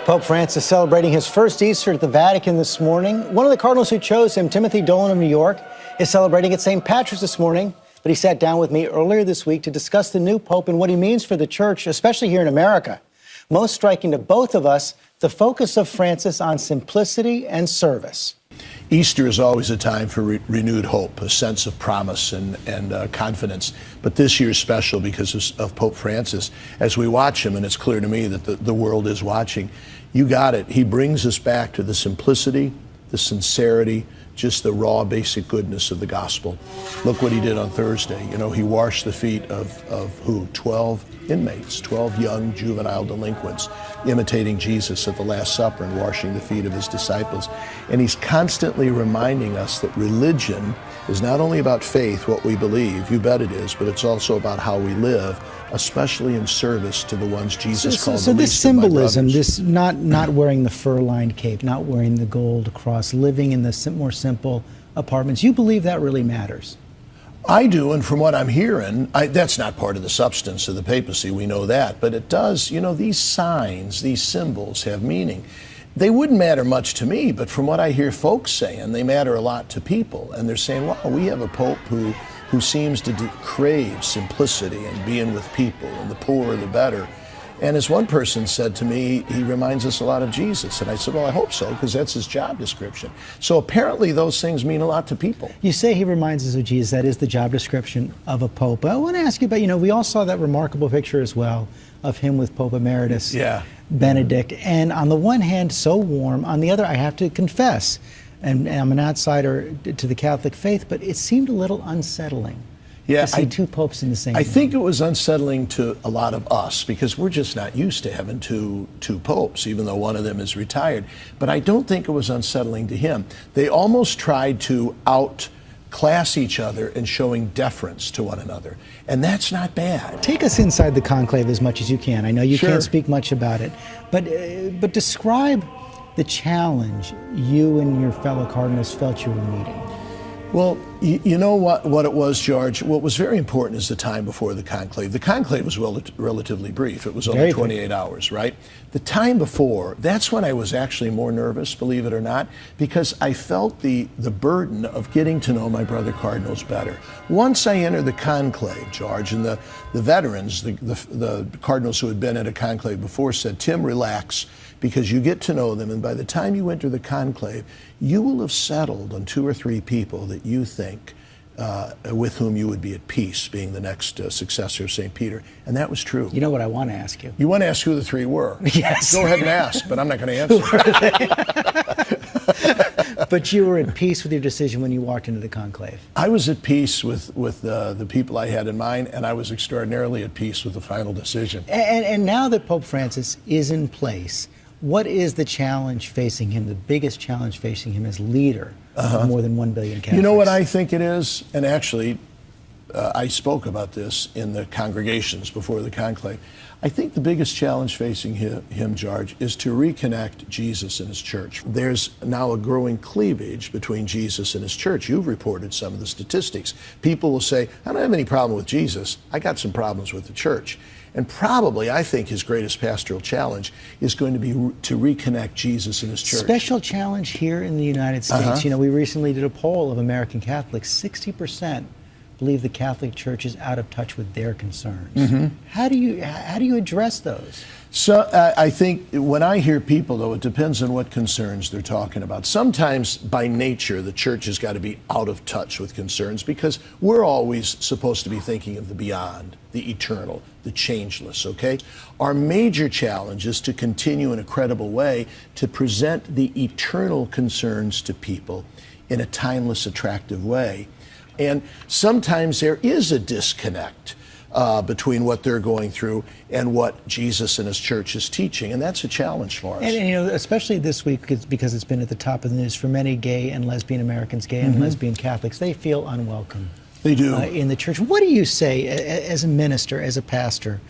Pope Francis celebrating his first Easter at the Vatican this morning. One of the cardinals who chose him, Timothy Dolan of New York, is celebrating at St. Patrick's this morning. But he sat down with me earlier this week to discuss the new pope and what he means for the church, especially here in America. Most striking to both of us, the focus of Francis on simplicity and service. Easter is always a time for renewed hope, a sense of promise and confidence. But this year is special because of Pope Francis. As we watch him, and it's clear to me that the world is watching, you got it. He brings us back to the simplicity, the sincerity, just the raw, basic goodness of the gospel. Look what he did on Thursday. You know, he washed the feet of who? 12 inmates, 12 young juvenile delinquents, imitating Jesus at the Last Supper and washing the feet of his disciples. And he's constantly reminding us that religion is not only about faith, what we believe, you bet it is, but it's also about how we live, especially in service to the ones Jesus called the least of my brothers. So this symbolism, this not wearing the fur-lined cape, not wearing the gold cross, living in the more simple apartments, you believe that really matters? I do, and from what I'm hearing, that's not part of the substance of the papacy, we know that, but it does, you know, these signs, these symbols have meaning. They wouldn't matter much to me, but from what I hear folks saying, they matter a lot to people, and they're saying, wow, we have a pope who seems to crave simplicity and being with people, and the poorer the better. And as one person said to me, he reminds us a lot of Jesus. And I said, well, I hope so, because that's his job description. So apparently those things mean a lot to people. You say he reminds us of Jesus. That is the job description of a pope. But I want to ask you about, you know, we all saw that remarkable picture as well of him with Pope Emeritus Benedict. And on the one hand, so warm. On the other, I have to confess, and I'm an outsider to the Catholic faith, but it seemed a little unsettling. Yeah, to see two popes in the same room. I think it was unsettling to a lot of us because we're just not used to having two popes, even though one of them is retired. But I don't think it was unsettling to him. They almost tried to outclass each other in showing deference to one another. And that's not bad. Take us inside the conclave as much as you can. I know you can't speak much about it. But describe the challenge you and your fellow cardinals felt you were meeting. Well, you know what it was, George? What was very important is the time before the conclave. The conclave was relatively brief. It was only 28 hours, right? The time before, that's when I was actually more nervous, believe it or not, because I felt the burden of getting to know my brother cardinals better. Once I entered the conclave, George, and the veterans, the cardinals who had been at a conclave before said, Tim, relax, because you get to know them, and by the time you enter the conclave, you will have settled on 2 or 3 people that you think with whom you would be at peace, being the next successor of St. Peter. And that was true. You know what I want to ask you? You want to ask who the 3 were? Yes. Go ahead and ask, but I'm not going to answer. But you were at peace with your decision when you walked into the conclave. I was at peace with the people I had in mind, and I was extraordinarily at peace with the final decision. And now that Pope Francis is in place, what is the challenge facing him, the biggest challenge facing him as leader of more than 1 billion Catholics? You know what I think it is? And actually, I spoke about this in the congregations before the conclave. I think the biggest challenge facing him, George, is to reconnect Jesus and his church. There's now a growing cleavage between Jesus and his church. You've reported some of the statistics. People will say, I don't have any problem with Jesus. I got some problems with the church. And probably, I think, his greatest pastoral challenge is going to be to reconnect Jesus and his church. Special challenge here in the United States. You know, we recently did a poll of American Catholics. 60% believe the Catholic Church is out of touch with their concerns. How do you address those? So I think when I hear people, though, it depends on what concerns they're talking about. Sometimes, by nature, the church has got to be out of touch with concerns because we're always supposed to be thinking of the beyond, the eternal, the changeless, okay? Our major challenge is to continue in a credible way to present the eternal concerns to people in a timeless, attractive way. And sometimes there is a disconnect between what they're going through and what Jesus and his church is teaching, and that's a challenge for us. And you know, especially this week, because it's been at the top of the news for many gay and lesbian Americans, gay and lesbian Catholics, they feel unwelcome. They do. In the church. What do you say as a minister, as a pastor,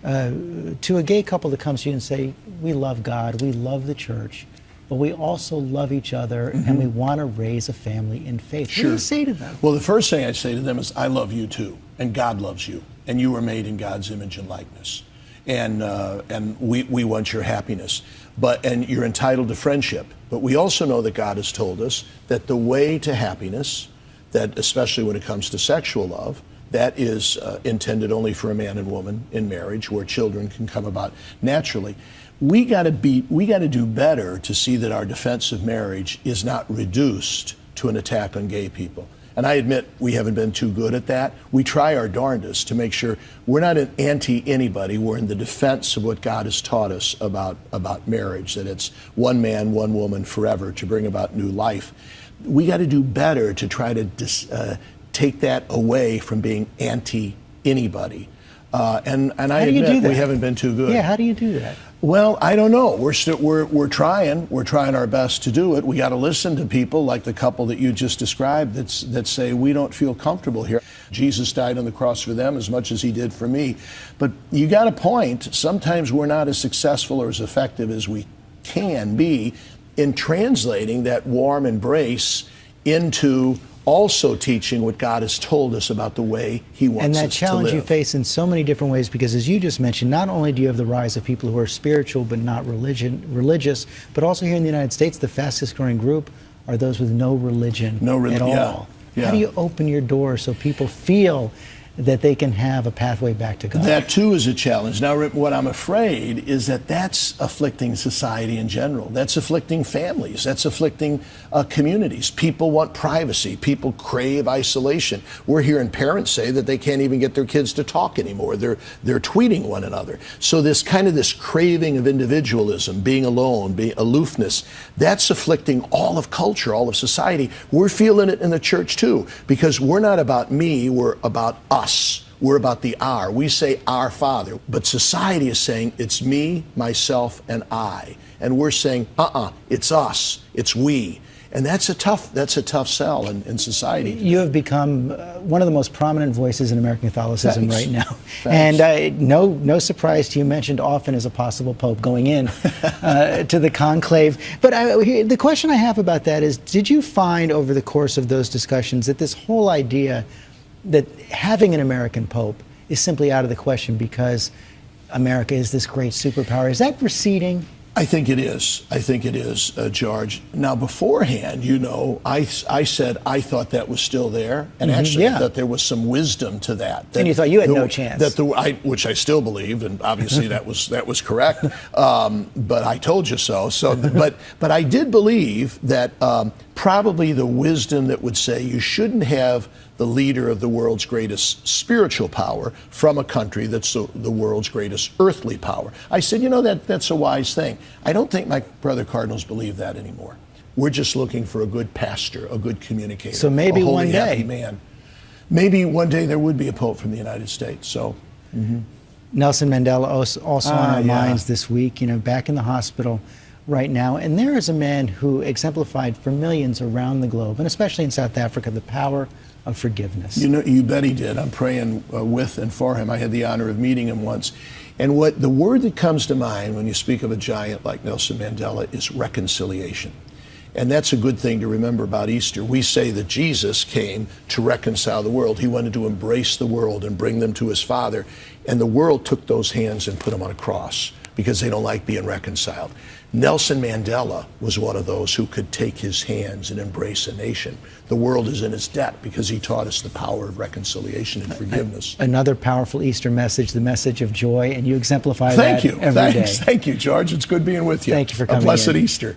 to a gay couple that comes to you and say, we love God, we love the church, but we also love each other and we want to raise a family in faith? What do you say to them? Well, the first thing I say to them is, I love you too, and God loves you, and you were made in God's image and likeness. And we want your happiness. and you're entitled to friendship. But we also know that God has told us that the way to happiness, that especially when it comes to sexual love, that is intended only for a man and woman in marriage, where children can come about naturally. We got to do better to see that our defense of marriage is not reduced to an attack on gay people. And I admit we haven't been too good at that. We try our darndest to make sure we're not an anti-anybody. We're in the defense of what God has taught us about marriage, that it's one man, one woman forever to bring about new life. We got to do better to try to take that away from being anti-anybody. And I admit we haven't been too good. Yeah, how do you do that? Well, I don't know. We're trying our best to do it. We got to listen to people like the couple that you just described that say we don't feel comfortable here. Jesus died on the cross for them as much as he did for me. But you got a point. Sometimes we're not as successful or as effective as we can be in translating that warm embrace into also teaching what God has told us about the way he wants us to live. And that challenge you face in so many different ways, because as you just mentioned, not only do you have the rise of people who are spiritual but not religious, but also here in the United States, the fastest growing group are those with no religion at all. Yeah. How do you open your door so people feel that they can have a pathway back to God? That too is a challenge. Now, what I'm afraid is that that's afflicting society in general. That's afflicting families. That's afflicting communities. People want privacy. People crave isolation. We're hearing parents say that they can't even get their kids to talk anymore. They're tweeting one another. So this craving of individualism, being alone, aloofness, that's afflicting all of culture, all of society. We're feeling it in the church too, because we're not about me, we're about us. We're about the our. We say our Father, but society is saying it's me, myself, and I. And we're saying, it's us, it's we. And that's a tough sell in society. You have become one of the most prominent voices in American Catholicism right now. Thanks. And no surprise to you, mentioned often as a possible pope going in to the conclave. But the question I have about that is, did you find over the course of those discussions that this whole idea that having an American pope is simply out of the question because America is this great superpower? Is that receding? I think it is. George. Now, beforehand, I said I thought that was still there, and actually I thought there was some wisdom to that. And you thought you had no chance. Which I still believe, and obviously that was correct. But I told you so. But I did believe that probably the wisdom that would say you shouldn't have the leader of the world's greatest spiritual power from a country that's the world's greatest earthly power. I said, that's a wise thing. I don't think my brother cardinals believe that anymore. We're just looking for a good pastor, a good communicator, so maybe a holy, one day, happy man. Maybe one day there would be a pope from the United States. So. Nelson Mandela also on our minds this week, back in the hospital right now. And there is a man who exemplified for millions around the globe, and especially in South Africa, the power of forgiveness. You bet he did. I'm praying with and for him. I had the honor of meeting him once. And what the word that comes to mind when you speak of a giant like Nelson Mandela is reconciliation. And that's a good thing to remember about Easter. We say that Jesus came to reconcile the world. He wanted to embrace the world and bring them to his Father. And the world took those hands and put them on a cross because they don't like being reconciled. Nelson Mandela was one of those who could take his hands and embrace a nation. The world is in his debt because he taught us the power of reconciliation and forgiveness. Another powerful Easter message, the message of joy, and you exemplify that every day. Thank you, George. It's good being with you. Thank you for coming A blessed in. Easter.